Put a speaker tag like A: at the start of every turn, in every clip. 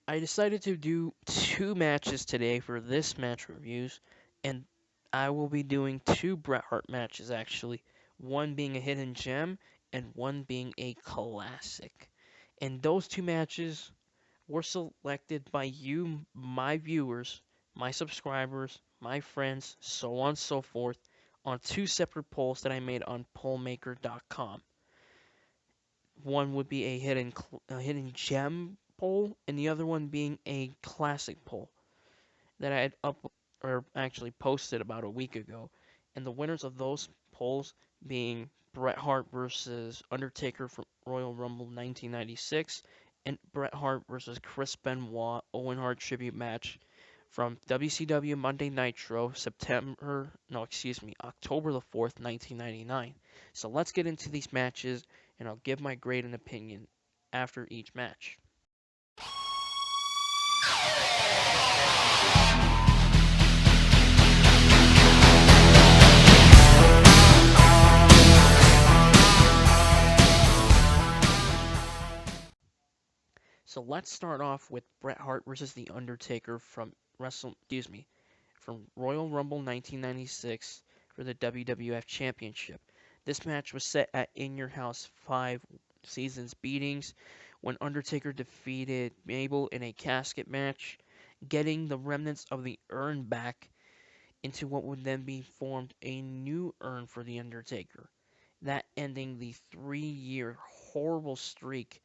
A: I decided to do two matches today for this match reviews, and I will be doing two Bret Hart matches actually, one being a hidden gem and one being a classic. And those two matches were selected by you, my viewers, my subscribers, my friends, so on and so forth, on two separate polls that I made on pollmaker.com. One would be a hidden gem poll, and the other one being a classic poll that I had up or actually posted about a week ago. And the winners of those polls being Bret Hart versus Undertaker from Royal Rumble 1996 and Bret Hart versus Chris Benoit Owen Hart tribute match from WCW Monday Nitro October the 4th, 1999. So let's get into these matches and I'll give my grade and opinion after each match. So let's start off with Bret Hart versus The Undertaker from Royal Rumble 1996 for the WWF Championship. This match was set at In Your House 5 Seasons Beatings when Undertaker defeated Mabel in a casket match, getting the remnants of the urn back into what would then be formed a new urn for The Undertaker. That ending the 3-year horrible streak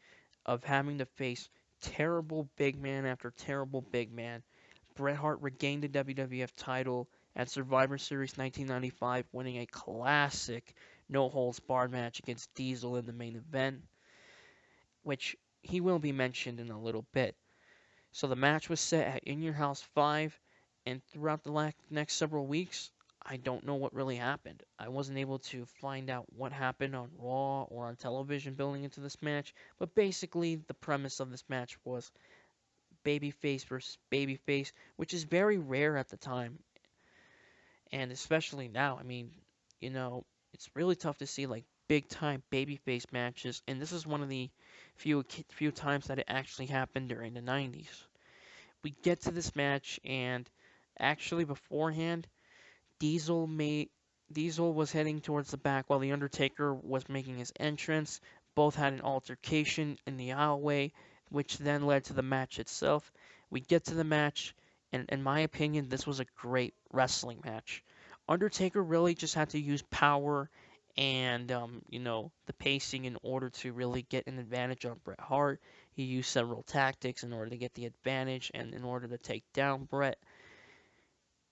A: of having to face terrible big man after terrible big man. Bret Hart regained the WWF title at Survivor Series 1995, winning a classic no holds barred match against Diesel in the main event, which he will be mentioned in a little bit. So the match was set at In Your House 5, and throughout the next several weeks, I don't know what really happened. I wasn't able to find out what happened on Raw or on television building into this match, but basically the premise of this match was babyface versus babyface, which is very rare at the time, and especially now. I mean, you know, it's really tough to see like big time babyface matches, and this is one of the few times that it actually happened during the 90s. We get to this match, and actually beforehand, Diesel made Diesel was heading towards the back while the Undertaker was making his entrance. Both had an altercation in the aisleway, which then led to the match itself. We get to the match, and in my opinion, this was a great wrestling match. Undertaker really just had to use power and the pacing in order to really get an advantage on Bret Hart. He used several tactics in order to get the advantage and in order to take down Bret.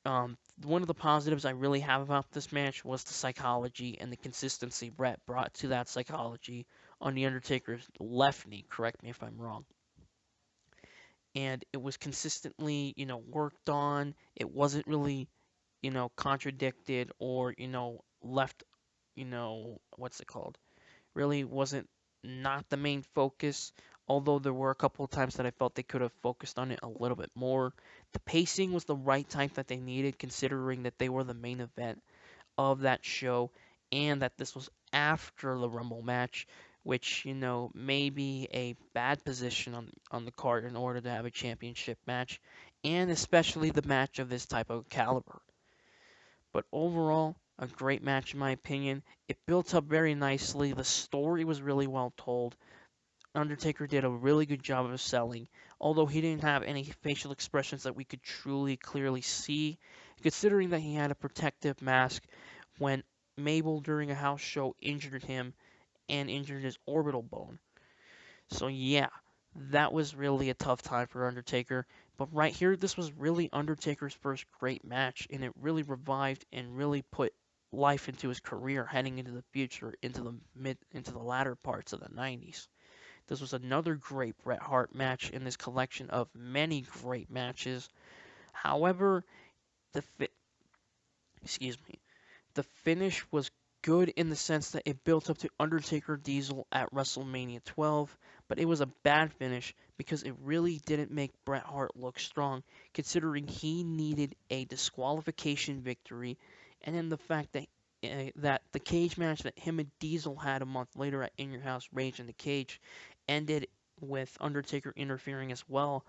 A: One of the positives I really have about this match was the psychology and the consistency Bret brought to that psychology on The Undertaker's left knee. Correct me if I'm wrong. And it was consistently, worked on. It wasn't really, contradicted or, left, what's it called? Really wasn't not the main focus, although there were a couple of times that I felt they could have focused on it a little bit more. The pacing was the right type that they needed, considering that they were the main event of that show and that this was after the Rumble match, which, may be a bad position on the card in order to have a championship match, and especially the match of this type of caliber. But overall, a great match in my opinion. It built up very nicely. The story was really well told. Undertaker did a really good job of selling, although he didn't have any facial expressions that we could truly clearly see, considering that he had a protective mask when Mabel during a house show injured him and injured his orbital bone. So yeah, that was really a tough time for Undertaker. But right here, this was really Undertaker's first great match, and it really revived and really put life into his career heading into the future, into the latter parts of the 90s. This was another great Bret Hart match in this collection of many great matches. However, the fi- excuse me, the finish was good in the sense that it built up to Undertaker Diesel at WrestleMania 12, but it was a bad finish because it really didn't make Bret Hart look strong, considering he needed a disqualification victory, and then the fact that the cage match that him and Diesel had a month later at In Your House Rage in the Cage ended with Undertaker interfering as well.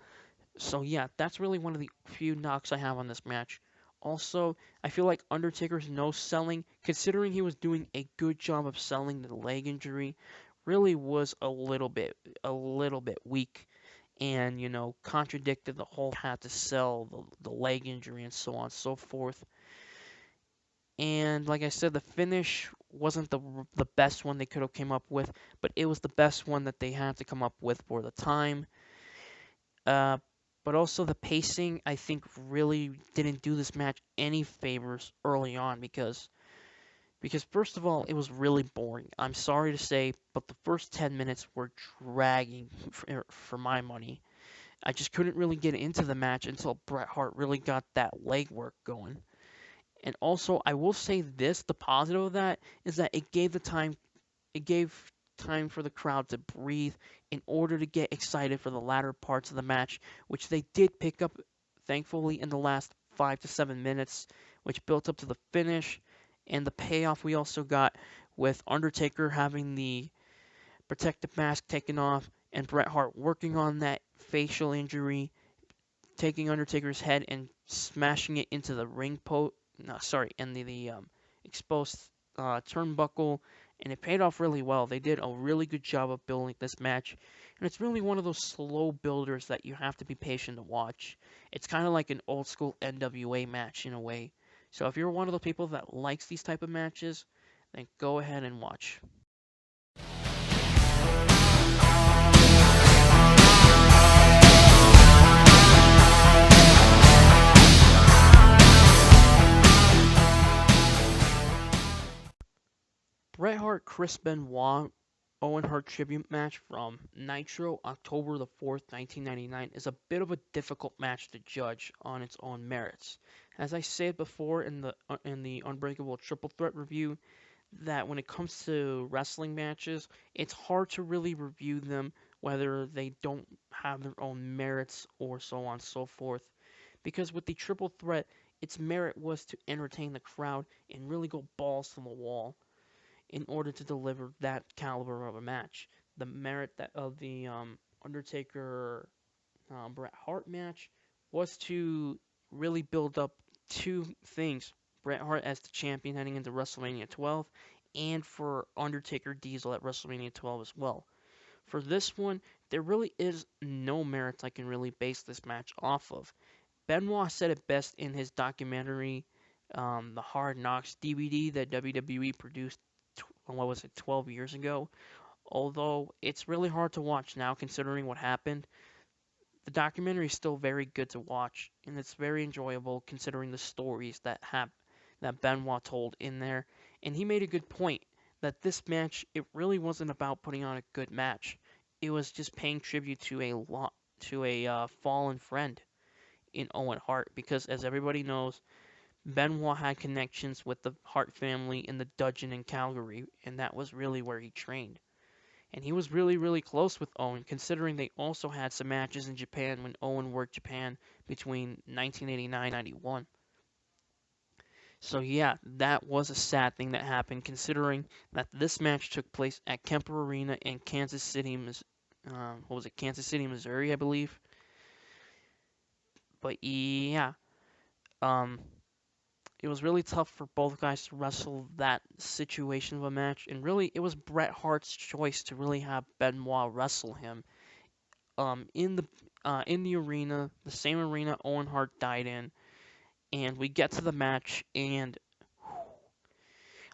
A: So yeah, that's really one of the few knocks I have on this match. Also, I feel like Undertaker's no selling, considering he was doing a good job of selling the leg injury, really was a little bit weak, and contradicted the whole had to sell the leg injury and so on and so forth. And like I said, the finish wasn't the best one they could have came up with, but it was the best one that they had to come up with for the time. Uh, but also the pacing, I think, really didn't do this match any favors early on because first of all, it was really boring. I'm sorry to say, but the first 10 minutes were dragging for my money. I just couldn't really get into the match until Bret Hart really got that leg work going. And also, I will say this, the positive of that is that it gave time for the crowd to breathe in order to get excited for the latter parts of the match, which they did pick up, thankfully, in the last 5 to 7 minutes, which built up to the finish and the payoff we also got with Undertaker having the protective mask taken off and Bret Hart working on that facial injury, taking Undertaker's head and smashing it into the ring post. No, sorry, and the exposed turnbuckle, and it paid off really well. They did a really good job of building this match, and it's really one of those slow builders that you have to be patient to watch. It's kind of like an old school NWA match in a way. So if you're one of the people that likes these type of matches, then go ahead and watch. Bret Hart, Chris Benoit, Owen Hart tribute match from Nitro, October the 4th, 1999, is a bit of a difficult match to judge on its own merits. As I said before in the Unbreakable Triple Threat review, that when it comes to wrestling matches, it's hard to really review them whether they don't have their own merits or so on and so forth. Because with the Triple Threat, its merit was to entertain the crowd and really go balls to the wall in order to deliver that caliber of a match. The merit that of the Undertaker Bret Hart match was to really build up two things: Bret Hart as the champion heading into WrestleMania 12, and for Undertaker Diesel at WrestleMania 12 as well. For this one, there really is no merits I can really base this match off of. Benoit said it best in his documentary, the Hard Knocks DVD that WWE produced, what was it, 12 years ago. Although it's really hard to watch now considering what happened, the documentary is still very good to watch, and it's very enjoyable considering the stories that Benoit told in there. And he made a good point that this match, it really wasn't about putting on a good match. It was just paying tribute to a fallen friend in Owen Hart, because as everybody knows, Benoit had connections with the Hart family in the dungeon in Calgary, and that was really where he trained. And he was really, really close with Owen, considering they also had some matches in Japan when Owen worked Japan between 1989 and 91. So yeah, that was a sad thing that happened, considering that this match took place at Kemper Arena in Kansas City, what was it, Kansas City, Missouri, I believe. But yeah, um, it was really tough for both guys to wrestle that situation of a match, and really it was Bret Hart's choice to really have Benoit wrestle him. In the arena, the same arena Owen Hart died in, and we get to the match, and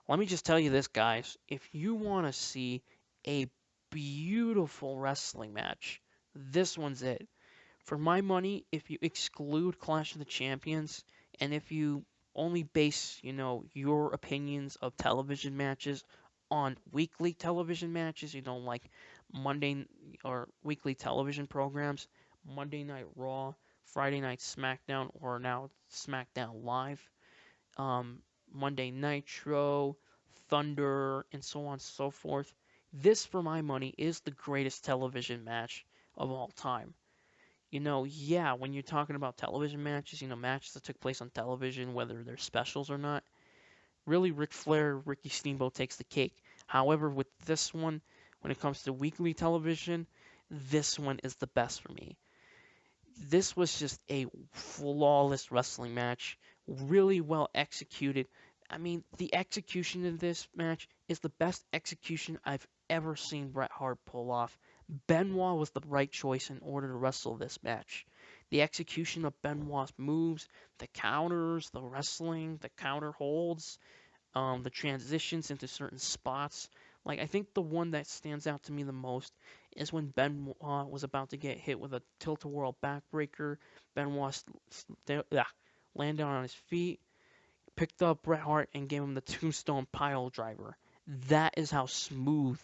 A: let me just tell you this, guys: if you want to see a beautiful wrestling match, this one's it. For my money, if you exclude Clash of the Champions, and if you only base, your opinions of television matches on weekly television matches, like Monday or weekly television programs, Monday Night Raw, Friday Night SmackDown, or now SmackDown Live, um, Monday Nitro, Thunder, and so on and so forth. This, for my money, is the greatest television match of all time. Yeah, when you're talking about television matches, matches that took place on television, whether they're specials or not, really Ric Flair, Ricky Steamboat takes the cake. However, with this one, when it comes to weekly television, this one is the best for me. This was just a flawless wrestling match, really well executed. I mean, the execution in this match is the best execution I've ever seen Bret Hart pull off. Benoit was the right choice in order to wrestle this match. The execution of Benoit's moves, the counters, the wrestling, the counter holds, the transitions into certain spots. Like, I think the one that stands out to me the most is when Benoit was about to get hit with a tilt-a-whirl backbreaker. Benoit landed on his feet, picked up Bret Hart, and gave him the tombstone pile driver. That is how smooth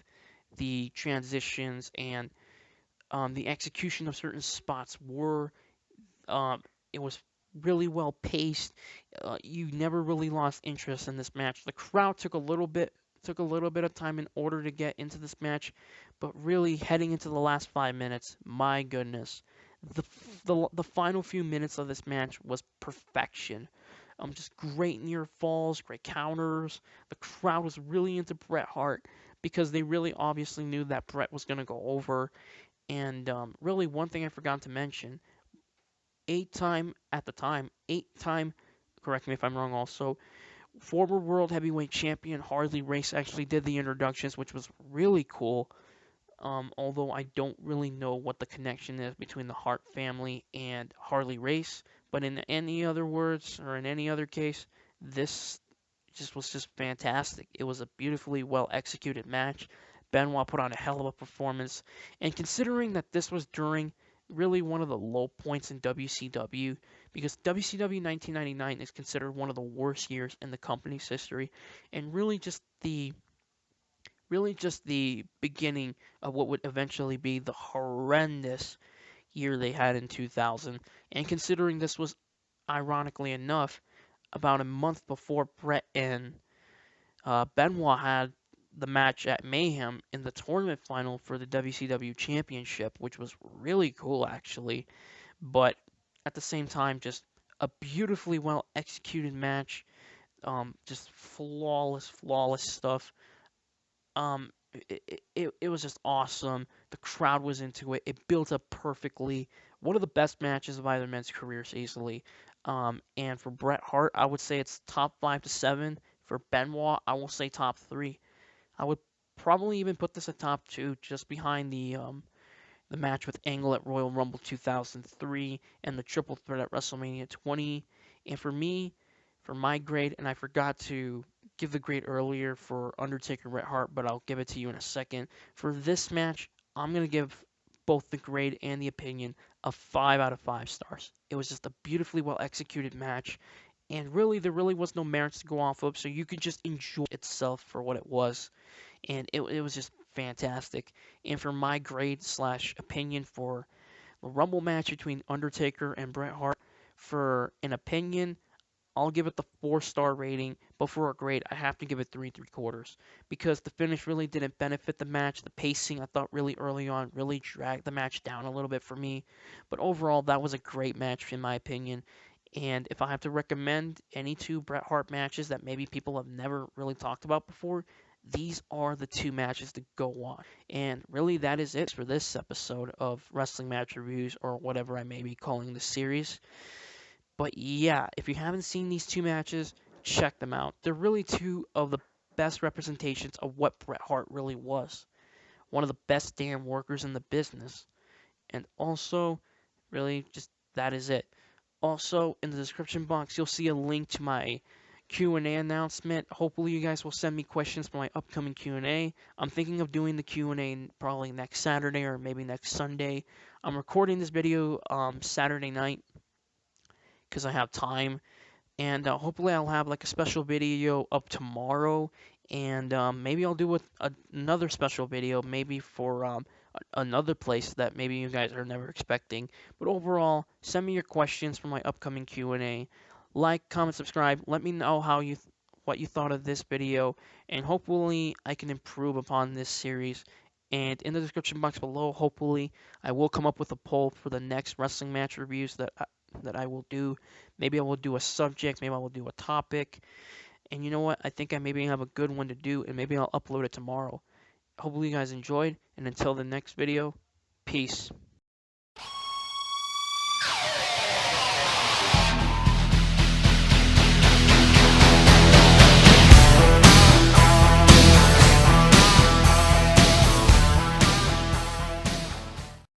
A: the transitions and the execution of certain spots were. It was really well paced. You never really lost interest in this match. The crowd took a little bit of time in order to get into this match, but really heading into the last 5 minutes, my goodness, the final few minutes of this match was perfection. Just great near falls, great counters. The crowd was really into Bret Hart because they really obviously knew that Bret was going to go over. And really, one thing I forgot to mention, eight-time, correct me if I'm wrong also, former world heavyweight champion Harley Race actually did the introductions, which was really cool. Although I don't really know what the connection is between the Hart family and Harley Race, but in any other words or in any other case, this just fantastic. It was a beautifully well executed match. Benoit put on a hell of a performance, and considering that this was during really one of the low points in WCW, because WCW 1999 is considered one of the worst years in the company's history, and really just the beginning of what would eventually be the horrendous year they had in 2000. And considering this was, ironically enough, about a month before Bret and Benoit had the match at Mayhem in the tournament final for the WCW Championship, which was really cool actually. But at the same time, just a beautifully well executed match. Just flawless stuff. It was just awesome. The crowd was into it. It built up perfectly. One of the best matches of either men's careers, easily. And for Bret Hart, I would say it's top 5 to 7. For Benoit, I will say top 3. I would probably even put this at top 2, just behind the match with Angle at Royal Rumble 2003 and the triple threat at WrestleMania 20. And for me, for my grade, and I forgot to give the grade earlier for Undertaker Bret Hart, but I'll give it to you in a second. For this match, I'm going to give both the grade and the opinion a 5 out of 5 stars. It was just a beautifully well executed match, and really, there really was no merits to go off of, so you could just enjoy itself for what it was. And it was just fantastic. And for my grade slash opinion for the Rumble match between Undertaker and Bret Hart, for an opinion, I'll give it the 4-star rating, but for a grade, I have to give it 3 3/4 because the finish really didn't benefit the match. The pacing, I thought, really early on really dragged the match down a little bit for me. But overall, that was a great match in my opinion. And if I have to recommend any two Bret Hart matches that maybe people have never really talked about before, these are the two matches to go on. And really, that is it for this episode of Wrestling Match Reviews, or whatever I may be calling this series. But yeah, if you haven't seen these two matches, check them out. They're really two of the best representations of what Bret Hart really was. One of the best damn workers in the business. And also, really, just that is it. Also, in the description box, you'll see a link to my Q&A announcement. Hopefully, you guys will send me questions for my upcoming Q&A. I'm thinking of doing the Q&A probably next Saturday or maybe next Sunday. I'm recording this video Saturday night because I have time, and hopefully I'll have like a special video up tomorrow, and maybe I'll do another special video maybe for another place that maybe you guys are never expecting. But overall, send me your questions for my upcoming Q&A. Like, comment, subscribe. Let me know what you thought of this video, and hopefully I can improve upon this series. And in the description box below, hopefully I will come up with a poll for the next wrestling match reviews that I will do. Maybe I will do a subject, maybe I will do a topic. And you know what? I think I maybe have a good one to do, and maybe I'll upload it tomorrow. Hopefully you guys enjoyed, and until the next video, peace.